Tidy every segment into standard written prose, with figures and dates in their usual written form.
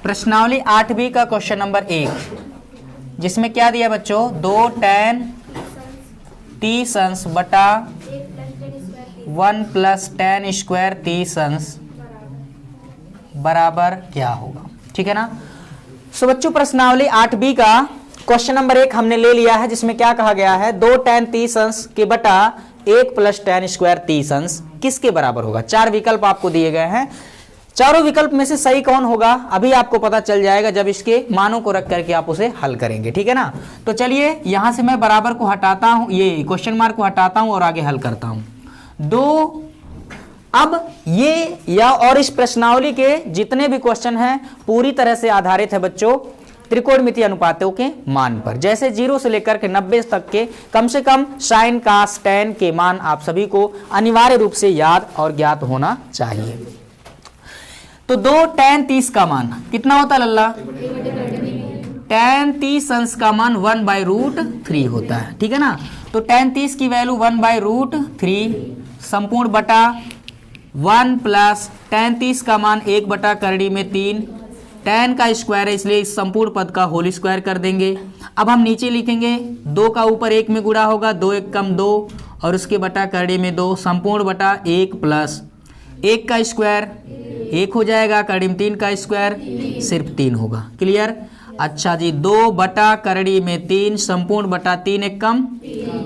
प्रश्नावली 8B का question number 1, जिसमें क्या दिया बच्चों, 2 tan 30 अंश बटा 1 प्लस tan स्क्वायर 30 अंश बराबर क्या होगा। ठीक है ना। सो बच्चों प्रश्नावली 8B का क्वेश्चन नंबर 1 हमने ले लिया है, जिसमें क्या कहा गया है, 2 tan 30 अंश के बटा 1 प्लस tan स्क्वायर 30 अंश किसके बराबर होगा। 4 विकल्प आपको दिए गए हैं, चारों विकल्प में से सही कौन होगा अभी आपको पता चल जाएगा जब इसके मानों को रख करके आप उसे हल करेंगे। ठीक है ना। तो चलिए यहां से मैं बराबर को हटाता हूं, ये क्वेश्चन मार्क को हटाता हूं और आगे हल करता हूं। 2 अब ये या और इस प्रश्नावली के जितने भी क्वेश्चन हैं पूरी तरह से आधारित है बच्चों त्रिकोणमितीय अनुपातों के मान पर। जैसे 0 से लेकर के 90 तक के कम से कम साइन कास टैन के मान आप सभी को अनिवार्य रूप से याद और ज्ञात होना चाहिए। तो 2 tan 30 का मान कितना होता है लल्ला, tan 30 अंश का मान 1/√3 होता है। ठीक है ना। तो tan 30 की वैल्यू 1/√3 संपूर्ण बटा 1 प्लस tan 30 का मान 1 बटा करड़ी में 3, tan का स्क्वायर है इसलिए इस संपूर्ण पद का होल स्क्वायर कर देंगे। अब हम नीचे लिखेंगे 2 का ऊपर 1 में गुणा होगा, 2 1 कम 2 और उसके बटा करड़ी में 2 संपूर्ण बटा 1 प्लस 1 का स्क्वायर 1 हो जाएगा, करड़ी में 3 का स्क्वायर सिर्फ 3 होगा। क्लियर। अच्छा जी, 2 बटा करड़ी में 3 संपूर्ण बटा 3 1 कम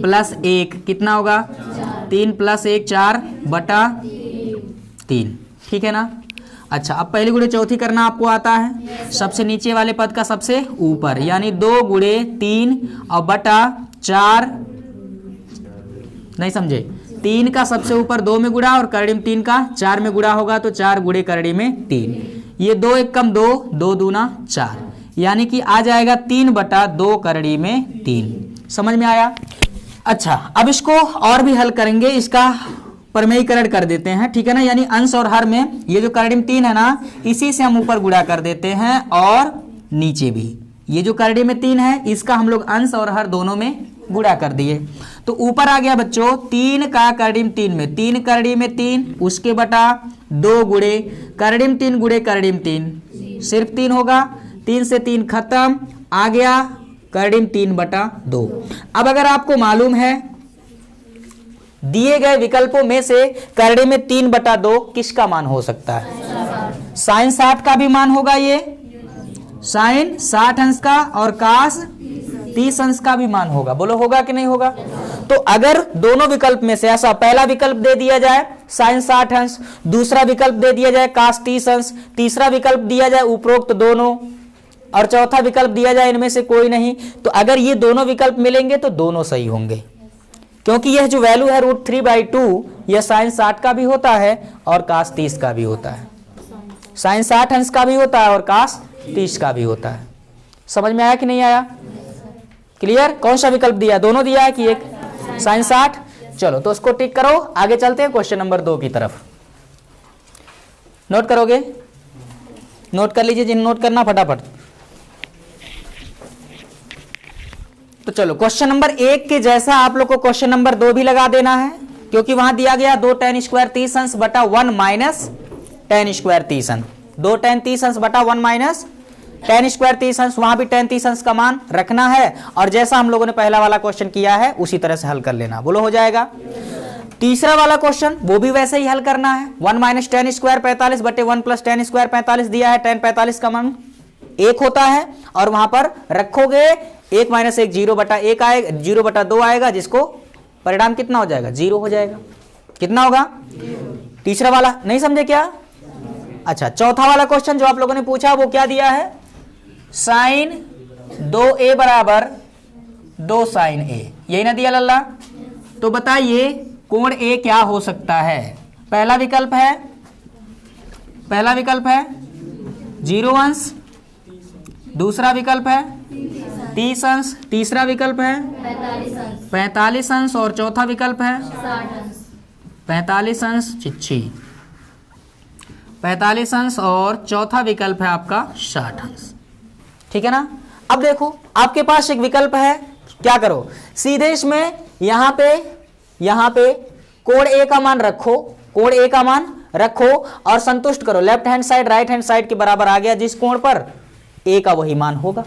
प्लस 1 कितना होगा, 3 प्लस 1 4 बटा 3। ठीक है ना। अच्छा अब पहली गुणे चौथी करना आपको आता है, सबसे नीचे वाले पद का सबसे ऊपर यानी 2 गुणे 3 और बटा 4, नहीं समझे, 3 का सबसे ऊपर 2 में गुणा और करड़ी में 3 का 4 में गुणा होगा तो 4 गुणे करड़ी में 3, ये 2 1 कम 2, 2 दूना 4 यानी कि आ जाएगा 3 बटा 2 करड़ी में 3। समझ में आया। अच्छा अब इसको और भी हल करेंगे, इसका प्रमेयीकरण कर देते हैं। ठीक है ना। यानी अंश और हर में ये जो करड़ी में 3 है ना इसी से हम ऊपर गुणा कर देते हैं और नीचे भी ये जो करड़ी में 3 है इसका हम लोग अंश और हर दोनों में गुणा कर दिए। तो ऊपर आ गया बच्चों 3 का करड़ी में 3 में 3 करड़ी में 3 उसके बटा 2 गुणे करड़ी में 3 गुणे करड़ी में 3 सिर्फ 3 होगा, 3 से 3 खत्म, आ गया करड़ी में 3 बटा 2। अब अगर आपको मालूम है दिए गए विकल्पों में से करड़ी में 3 बटा 2 किसका मान हो सकता है, साइन 60 का भी मान होगा, ये साइन 60 अंश का और कास 30 अंश का भी मान होगा। बोलो होगा कि नहीं होगा। तो अगर दोनों विकल्प में से ऐसा पहला विकल्प दे दिया जाए साइन 60 अंश, दूसरा विकल्प दे दिया जाए कास 30 अंश, तीसरा विकल्प दिया जाए उपरोक्त दोनों और चौथा विकल्प दिया जाए इनमें से कोई नहीं, तो अगर ये दोनों विकल्प मिलेंगे तो दोनों सही होंगे, क्योंकि यह जो वैल्यू है √3/2 यह साइन 60 का भी होता है और कास 30 का भी होता है, साइन 60 अंश का भी होता है और कास 30 का भी होता है। समझ में आया कि नहीं आया। क्लियर। कौन सा विकल्प दिया, दोनों दिया है कि एक, साइन 60। चलो तो उसको टिक करो, आगे चलते हैं क्वेश्चन नंबर 2 की तरफ। नोट करोगे, नोट कर लीजिए जिन्हें नोट करना फटाफट। तो चलो क्वेश्चन नंबर 1 के जैसा आप लोग को क्वेश्चन नंबर 2 भी लगा देना है, क्योंकि वहां दिया गया 2 tan स्क्वायर 30 अंश बटा 1 माइनस tan स्क्वायर 30 अंश, 2 tan 30 अंश बटा 1 माइनस tan स्क्वायर 30 अंश, वहां भी tan 30 अंश का मान रखना है और जैसा हम लोगों ने पहला वाला क्वेश्चन किया है उसी तरह से हल कर लेना। बोलो हो जाएगा। तीसरा वाला क्वेश्चन वो भी वैसे ही हल करना है। 1 माइनस tan स्क्वायर 45 बटे 1 प्लस tan स्क्वायर 45 दिया है, tan 45 का मान 1 होता है और वहां पर रखोगे 1 माइनस 1 0 बटा 1 आएगा, 0 बटा 2 आएगा, जिसको परिणाम कितना हो जाएगा, 0 हो जाएगा। कितना होगा, तीसरा वाला नहीं समझे क्या। अच्छा चौथा वाला क्वेश्चन जो आप लोगों ने पूछा वो क्या दिया है, साइन 2a बराबर 2 साइन a, यही ना दिया लल्ला। तो बताइए कोण a क्या हो सकता है। पहला विकल्प है 0 अंश, दूसरा विकल्प है 30 अंश, तीसरा विकल्प है 45 अंश और चौथा विकल्प है 45 अंश, चिच्छी 45 अंश और चौथा विकल्प है आपका 60 अंश। ठीक है ना। अब देखो आपके पास एक विकल्प है, क्या करो सीधे इसमें यहां पे कोण a का मान रखो, कोण a का मान रखो और संतुष्ट करो। Left hand side right hand side के बराबर आ गया, जिस कोण पर ए का वही मान होगा।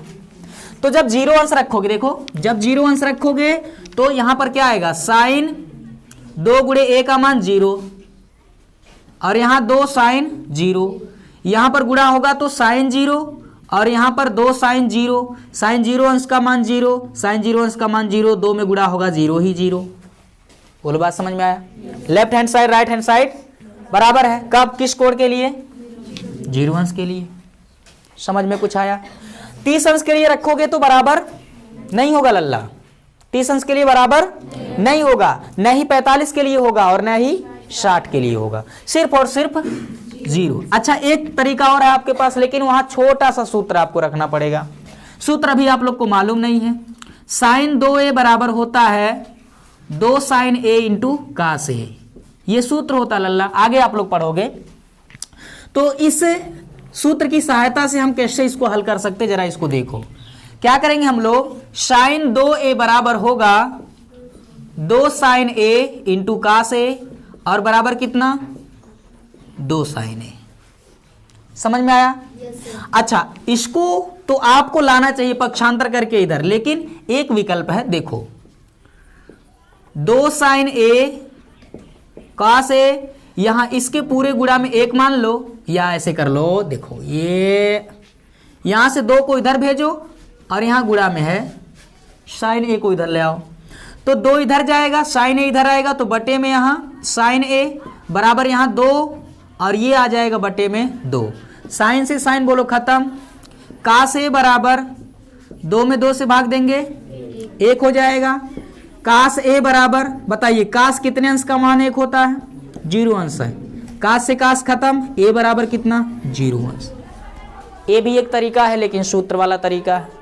तो जब 0 अंश रखोगे, देखो जब 0 अंश रखोगे तो यहां पर क्या आएगा, साइन 2 गुणे ए का मान 0 और यहां 2 साइन 0, यहां पर गुणा होगा तो साइन 0 और यहां पर 2 साइन 0, साइन 0 अंश का मान 0, साइन 0 अंश का मान 0, 2 में गुणा होगा 0 ही 0। बोलो बात समझ में आया? Left hand side right hand side बराबर है, कब, किस कोण के लिए, 0 अंश के लिए। समझ में कुछ आया? 30 अंश के लिए रखोगे तो बराबर नहीं होगा लल्ला, 30 अंश के लिए बराबर नहीं होगा, न ही 45 के लिए होगा और न ही 60 के लिए होगा, सिर्फ और सिर्फ 0। अच्छा एक तरीका और है आपके पास, लेकिन वहां छोटा सा सूत्र आपको रखना पड़ेगा। सूत्र अभी आप लोग को मालूम नहीं है। साइन 2a बराबर होता है 2 sine a into cos a, ये सूत्र होता लल्ला, आगे आप लोग पढ़ोगे। तो इस सूत्र की सहायता से हम कैसे इसको हल कर सकते, जरा इसको देखो। क्या करेंगे हम लोग, साइन 2a बराबर होगा 2 sine a into cos a और बराबर कितना, 2 साइन a। समझ में आया? अच्छा इसको तो आपको लाना चाहिए पक्षांतर करके इधर, लेकिन एक विकल्प है, देखो 2 साइन a कास a, यहां इसके पूरे गुणा में 1 मान लो या ऐसे कर लो, देखो ये यहां से 2 को इधर भेजो और यहां गुणा में है साइन a को इधर ले आओ, तो 2 इधर जाएगा, साइन a इधर आएगा, तो बटे में यहां साइन a बराबर यहां 2 और ये आ जाएगा बटे में 2, साइन से साइन बोलो खत्म, कास a बराबर 2 में 2 से भाग देंगे 1 हो जाएगा, कास a बराबर, बताइए कास कितने अंश का मान 1 होता है, 0 अंश है, कास से कास खत्म, a बराबर कितना, 0 अंश। ये भी एक तरीका है लेकिन सूत्र वाला तरीका है।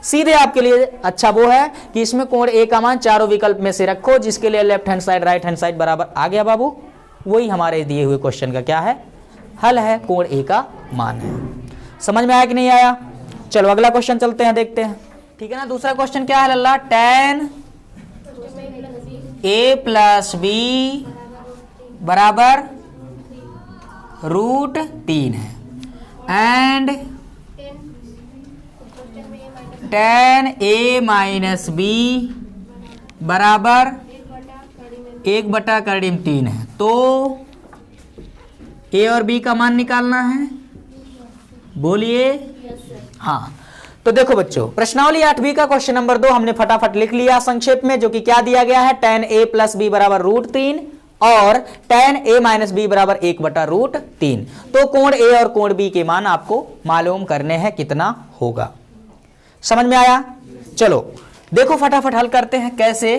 सीधे आपके लिए अच्छा वो है कि इसमें कोण a का मान चारों विकल्प में से रखो, जिसके लिए left hand side right hand side बराबर आ गया बाबू, वही हमारे दिए हुए क्वेश्चन का क्या है, हल है, कोण a का मान है। समझ में आया कि नहीं आया? चलो अगला क्वेश्चन चलते हैं, देखते हैं, ठीक है ना। दूसरा क्वेश्चन क्या है लल्ला, tan a प्लस b बराबर √3 है and tan a minus b बराबर 1/3 है। तो a और b का मान निकालना है, बोलिए। हाँ तो देखो बच्चों, प्रश्नावली 8b का क्वेश्चन नंबर 2 हमने फटाफट लिख लिया संक्षेप में, जो कि क्या दिया गया है, tan a प्लस b बराबर √3 और tan a माइनस b बराबर 1/√3। तो कोण a और कोण b के मान आपको मालूम करने हैं, कितना होगा। समझ में आया? चलो देखो फटाफट हल करते हैं कैसे।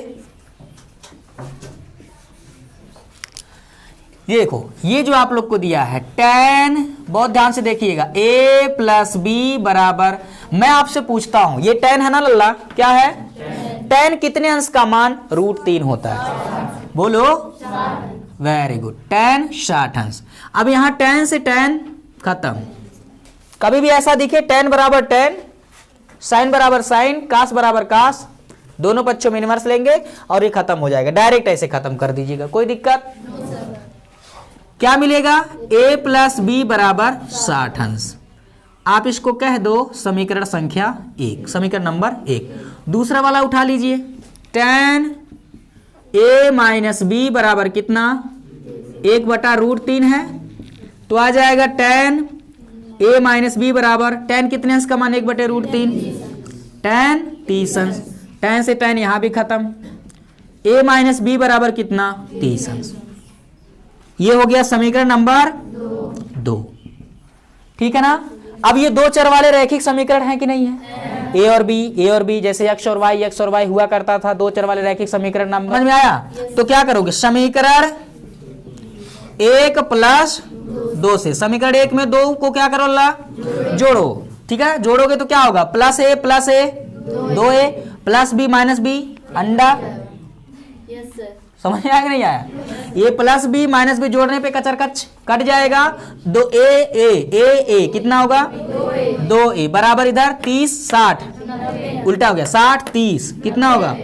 ये देखो, ये जो आप लोग को दिया है tan, बहुत ध्यान से देखिएगा, a प्लस b बराबर, मैं आपसे पूछता हूं, ये tan है ना लल्ला, क्या है, tan कितने अंश का मान √3 होता है, बोलो, वेरी गुड, tan 60 अंश। अब यहां tan से tan खत्म, कभी भी ऐसा दिखे tan बराबर tan, साइन बराबर साइन, कास बराबर कास, दोनों पक्षों में इनवर्स लेंगे और ये खत्म हो जाएगा, डायरेक्ट ऐसे खत्म कर दीजिएगा, कोई दिक्कत। क्या मिलेगा, a प्लस b बराबर 60 अंश। आप इसको कह दो समीकरण संख्या 1, समीकरण नंबर 1। दूसरा वाला उठा लीजिए, tan a माइनस b बराबर कितना, 1/√3 है, तो आ जाएगा tan a माइनस b बराबर, tan कितने अंश का मान 1/√3, tan 30 अंश, tan से tan यहां भी खत्म, a माइनस b बराबर कितना, 30 अंश। ये हो गया समीकरण नंबर 2, ठीक है ना। अब ये 2 चर वाले रैखिक समीकरण हैं कि नहीं है, a और b जैसे x और y हुआ करता था, 2 चर वाले रैखिक समीकरण नंबर, समझ में आया? तो क्या करोगे, समीकरण 1 प्लस 2 से, समीकरण 1 में 2 को क्या करो ला, जोड़ो, ठीक है, जोड़ोगे तो क्या होगा, plus a 2a plus b minus b अंडा, समझ में आया कि नहीं आया? ये प्लस बी माइनस बी जोड़ने पे कचर कच कट जाएगा, 2a कितना होगा, 2a बराबर इधर 30 60, उल्टा हो गया, 60 30 कितना होगा,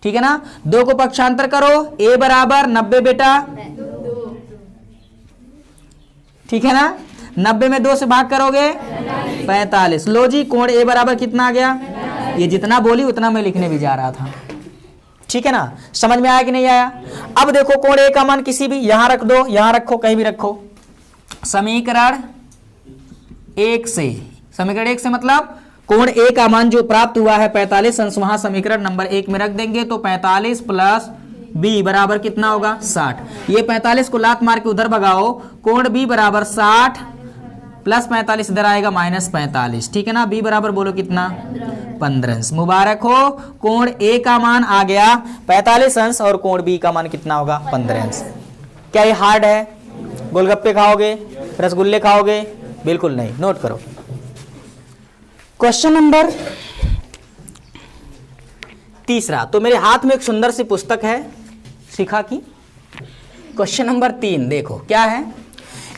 ठीक है ना। 2 को पक्षांतर करो, a बराबर 90 बेटा, ठीक है ना। 90 में 2 से भाग करोगे 45। लो जी, कोण ए बराबर कितना आ गया? ये जितना बोली उतना मैं लिखने भी जा रहा था, ठीक है ना। समझ में आया कि नहीं आया? अब देखो कोण ए का मान किसी भी, यहां रख दो, यहां रखो, कहीं भी रखो। समीकरण 1 से, समीकरण 1 से मतलब कोण ए का मान जो प्राप्त हुआ है 45 अंश, वहां समीकरण नंबर 1 में रख देंगे। तो 45 प्लस बी बराबर कितना होगा? 60। ये 45 को लात मार के उधर भगाओ, कोण बी बराबर 60 प्लस 45 इधर आएगा माइनस 45, ठीक है ना। बी बराबर बोलो कितना? 15 अंश। मुबारक हो, कोण ए का मान आ गया 45 अंश और कोण बी का मान कितना होगा? 15 अंश। क्या ये हार्ड है? गोलगप्पे खाओगे, रसगुल्ले खाओगे? बिल्कुल नहीं। नोट करो। Question number 3। तो मेरे हाथ में एक सुंदर सी पुस्तक है शिखा की। क्वेश्चन नंबर 3 देखो क्या है।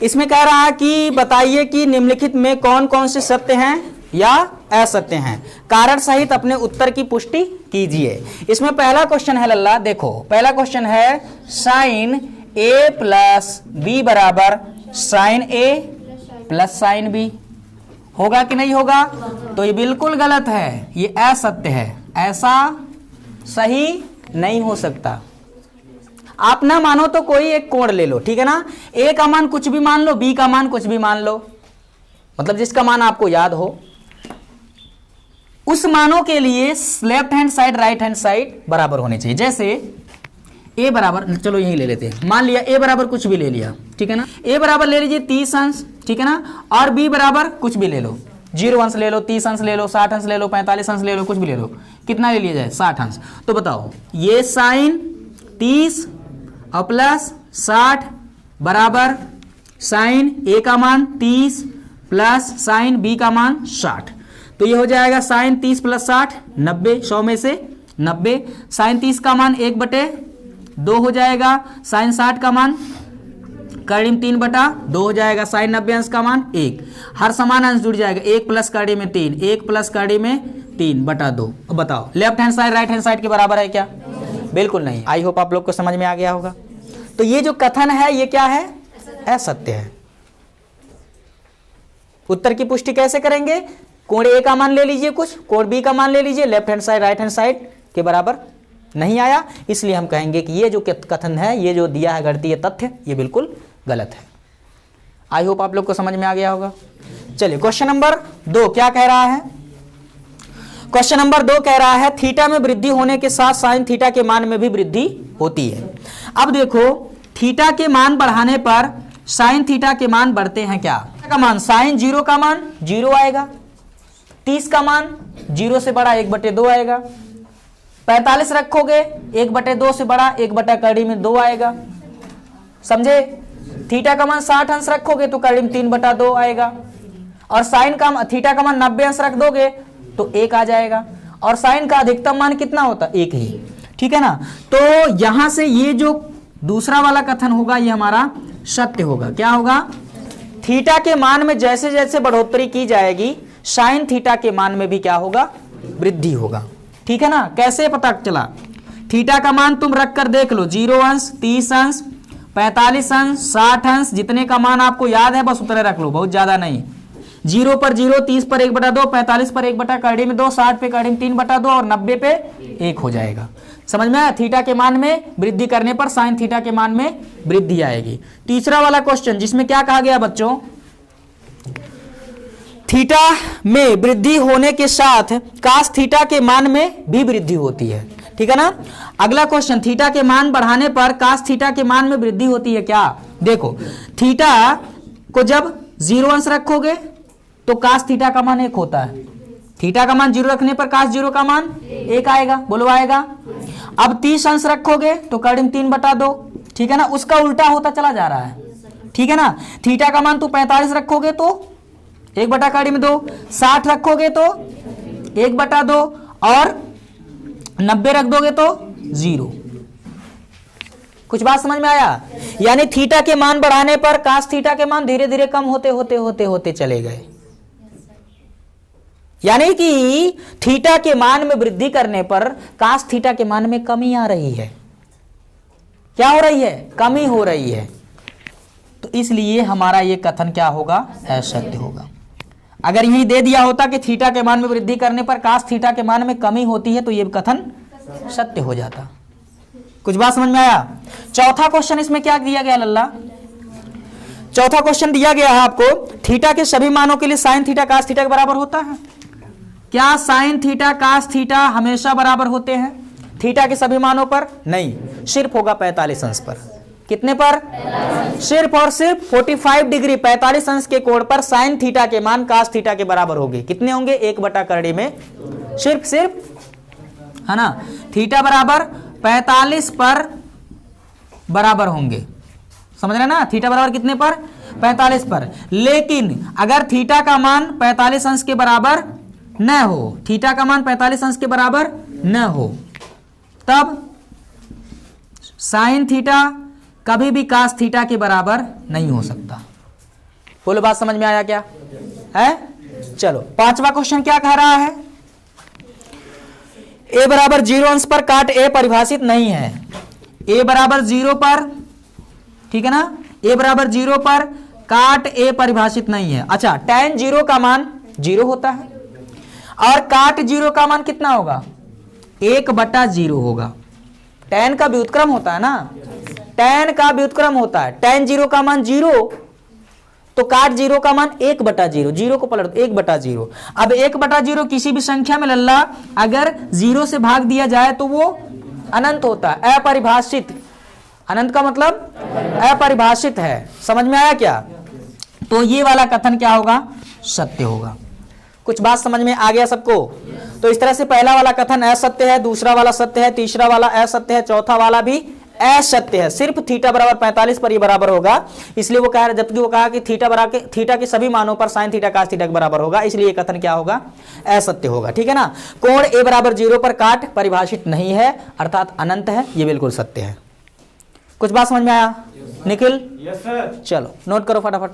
इसमें कह रहा है कि बताइए कि निम्नलिखित में कौन कौन से सत्य हैं या असत्य हैं, कारण सहित अपने उत्तर की पुष्टि कीजिए। इसमें पहला क्वेश्चन है लल्ला, देखो पहला क्वेश्चन है साइन ए प्लस बी बराबर साइन ए प्लस साइन बी, होगा कि नहीं होगा? तो ये बिल्कुल गलत है, ये असत्य है, ऐसा सही नहीं हो सकता। आप ना मानो तो कोई एक कोण ले लो, ठीक है ना। ए का मान कुछ भी मान लो, बी का मान कुछ भी मान लो, मतलब जिसका मान आपको याद हो। उस मानों के लिए left hand side right hand side बराबर होने चाहिए। जैसे ए बराबर, चलो यही ले लेते हैं, मान लिया ए बराबर कुछ भी ले लिया, ठीक है ना। ए बराबर ले लीजिए 30 अंश, ठीक है ना। और बी बराबर कुछ भी ले लो, 0 अंश ले लो, 30 अंश ले लो, 60 अंश ले लो, 45 अंश ले लो, कुछ भी ले लो। कितना ले लिया जाए? 60 अंश। तो बताओ ये साइन 30 और प्लस 60 बराबर साइन ए का मान 30 प्लस साइन बी का मान 60। तो ये हो जाएगा साइन 30 प्लस 60 90, 100 में से 90। साइन 30 का मान 1/2 हो जाएगा, साइन 60 का मान कर्णी में 3/2 हो जाएगा, साइन 90 अंश का मान 1। हर समान अंश जुड़ जाएगा, 1 प्लस कर्णी में 3, 1 प्लस कर्णी में 3/2। अब बताओ left hand side right hand side के बराबर है क्या? बिल्कुल नहीं। आई होप आप लोग को समझ में आ गया होगा। तो ये जो कथन है ये क्या है? असत्य है। उत्तर की पुष्टि कैसे करेंगे? कोण ए का मान ले लीजिए कुछ, कोण बी का मान ले लीजिए, left hand side right hand side के बराबर नहीं आया, इसलिए हम कहेंगे कि ये जो कथन है, ये जो दिया है गणितीय तथ्य, ये बिल्कुल गलत है। आई होप आप लोग को समझ में आ गया होगा। चलिए क्वेश्चन नंबर 2 क्या कह रहा है? क्वेश्चन नंबर 2 कह रहा है थीटा में वृद्धि होने के साथ साइन थीटा के मान में भी वृद्धि होती है। अब देखो थीटा के मान बढ़ाने पर साइन थीटा के मान बढ़ते हैं क्या? का मान साइन 0 का मान 0 आएगा, 30 का मान 0 से बड़ा 1/2 आएगा, 45 रखोगे 1/2 से बड़ा 1/2 में 2 आएगा, समझे। थीटा का मान 60 अंश रखोगे तो कर्णी में 3/2 आएगा, और साइन का थीटा का मान 90 अंश रख दोगे तो 1 आ जाएगा, और साइन का अधिकतम मान कितना होता? 1 ही, ठीक है ना। तो यहां से ये जो दूसरा वाला कथन होगा ये हमारा सत्य होगा। क्या होगा? थीटा के मान में जैसे जैसे बढ़ोतरी की जाएगी साइन थीटा के मान में भी क्या होगा? वृद्धि होगा, ठीक है ना। कैसे पता चला? थीटा का मान तुम रख कर देख लो, 0 अंश 30 अंश 45 अंश 60 अंश, जितने का मान आपको याद है बस उतने रख लो, बहुत ज्यादा नहीं। 0 पर 0, 30 पर 1/2, 45 पर 1/2 में 2, 60 पे कर्णी में 3/2 और 90 पे 1 हो जाएगा। समझ में आया? थीटा के मान में वृद्धि करने पर साइन थीटा के मान में वृद्धि आएगी। तीसरा वाला क्वेश्चन जिसमें क्या कहा गया बच्चों? थीटा में वृद्धि होने के साथ कास थीटा के मान में भी वृद्धि होती है, ठीक है ना। अगला क्वेश्चन, थीटा के मान बढ़ाने पर कास थीटा के मान में वृद्धि होती है क्या? देखो थीटा को जब 0 अंश रखोगे तो कास थीटा का मान 1 होता है, थीटा का मान 0 रखने पर कास 0 का मान 1 आएगा, बोलो आएगा। अब 30 अंश रखोगे तो कर्णी में 3/2, ठीक है ना, उसका उल्टा होता चला जा रहा है, ठीक है ना। थीटा का मान तो 45 रखोगे तो 1/2 में 2, 60 रखोगे तो 1/2 और 90 रख दोगे तो 0। कुछ बात समझ में आया? यानी थीटा के मान बढ़ाने पर कास थीटा के मान धीरे धीरे कम होते होते होते होते चले गए, यानी कि थीटा के मान में वृद्धि करने पर कास थीटा के मान में कमी आ रही है। क्या हो रही है? कमी हो रही है। तो तो इसलिए हमारा ये कथन क्या होगा, असत्य होगा। अगर यही दे दिया होता कि थीटा के मान में वृद्धि करने पर काश थीटा के मान में कमी होती है तो ये कथन सत्य हो जाता। कुछ बात समझ में आया। चौथा क्वेश्चन इसमें क्या दिया गया लल्ला, चौथा क्वेश्चन दिया गया है आपको, थीटा के सभी मानों के लिए साइन थीटा कास थीटा के बराबर होता है। क्या साइन थीटा कास थीटा हमेशा बराबर होते हैं थीटा के सभी मानों पर? नहीं, सिर्फ होगा 45 अंश पर। कितने पर? सिर्फ और सिर्फ 45 डिग्री 45 अंश के कोण पर साइन थीटा के मान कास थीटा के बराबर होंगे। कितने होंगे? 1/करड़ी में सिर्फ है ना, थीटा बराबर 45 पर बराबर होंगे। समझ रहे ना, थीटा बराबर कितने पर? 45 पर। लेकिन अगर थीटा का मान 45 अंश के बराबर न हो, थीटा का मान 45 अंश के बराबर न हो, तब साइन थीटा कभी भी कास थीटा के बराबर नहीं हो सकता। बोलो बात समझ में आया क्या है? चलो पांचवा क्वेश्चन क्या कह रहा है, a बराबर 0 अंश पर काट a परिभाषित नहीं है। a बराबर 0 पर, ठीक है ना, a बराबर 0 पर काट a परिभाषित नहीं है। अच्छा, tan 0 का मान 0 होता है और काट 0 का मान कितना होगा? 1/0 होगा। tan का व्युत्क्रम होता है ना, tan का व्युत्क्रम होता है। tan 0 का मान 0 तो काट 0 का मान 1/0, 0 को पलट 1/0। अब 1/0 किसी भी संख्या में लल्ला अगर 0 से भाग दिया जाए तो वो अनंत होता है, अपरिभाषित। अनंत का मतलब अपरिभाषित है। समझ में आया क्या? तो ये वाला कथन क्या होगा? सत्य होगा। कुछ बात समझ में आ गया सबको? तो इस तरह से पहला वाला कथन असत्य है, दूसरा वाला सत्य है, तीसरा वाला असत्य है, चौथा वाला भी असत्य है। सिर्फ थीटा बराबर 45 पर ये बराबर होगा, इसलिए वो कह रहा, जबकि वो कहा कि थीटा के सभी मानों पर साइन थीटा कास थीटा के बराबर होगा, इसलिए ये कथन क्या होगा? असत्य होगा। ठीक है ना। कोण a बराबर 0 पर काट परिभाषित नहीं है अर्थात अनंत है, ये बिल्कुल सत्य है। कुछ बात समझ में आया निखिल? Yes sir. चलो नोट करो फटाफट।